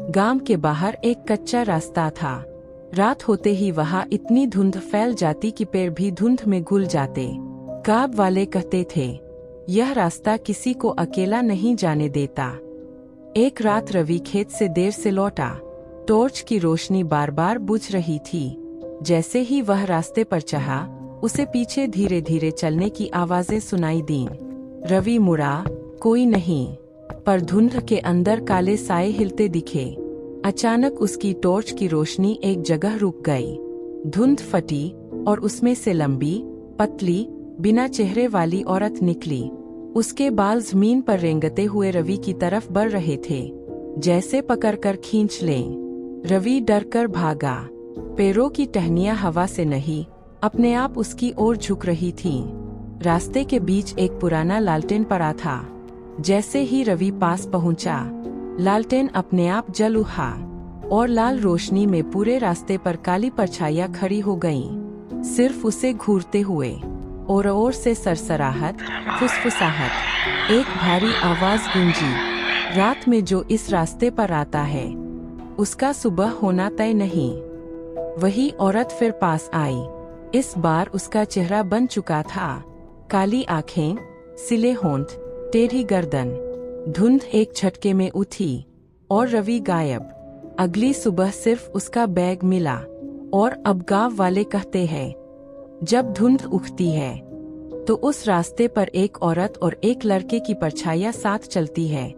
गांव के बाहर एक कच्चा रास्ता था। रात होते ही वहां इतनी धुंध फैल जाती कि पैर भी धुंध में घुल जाते। गांव वाले कहते थे, यह रास्ता किसी को अकेला नहीं जाने देता। एक रात रवि खेत से देर से लौटा। टॉर्च की रोशनी बार बार बुझ रही थी। जैसे ही वह रास्ते पर चढ़ा, उसे पीछे धीरे धीरे चलने की आवाजें सुनाई दीं। रवि मुड़ा, कोई नहीं, पर धुंध के अंदर काले साए हिलते दिखे। अचानक उसकी टॉर्च की रोशनी एक जगह रुक गई। धुंध फटी और उसमें से लंबी, पतली, बिना चेहरे वाली औरत निकली। उसके बाल जमीन पर रेंगते हुए रवि की तरफ बढ़ रहे थे, जैसे पकड़कर खींच लें। रवि डरकर भागा। पैरों की टहनियां हवा से नहीं, अपने आप उसकी ओर झुक रही थीं। रास्ते के बीच एक पुराना लालटेन पड़ा था। जैसे ही रवि पास पहुंचा, लालटेन अपने आप जल उठा और लाल रोशनी में पूरे रास्ते पर काली परछाइयां खड़ी हो गईं, सिर्फ उसे घूरते हुए। और से सरसराहट, फुसफुसाहट, एक भारी आवाज गूंजी, रात में जो इस रास्ते पर आता है, उसका सुबह होना तय नहीं। वही औरत फिर पास आई। इस बार उसका चेहरा बन चुका था। काली आंखें, सिले होंठ, टेढ़ी गर्दन। धुंध एक झटके में उठी और रवि गायब। अगली सुबह सिर्फ उसका बैग मिला। और अब गांव वाले कहते हैं, जब धुंध उठती है तो उस रास्ते पर एक औरत और एक लड़के की परछाइयां साथ चलती है।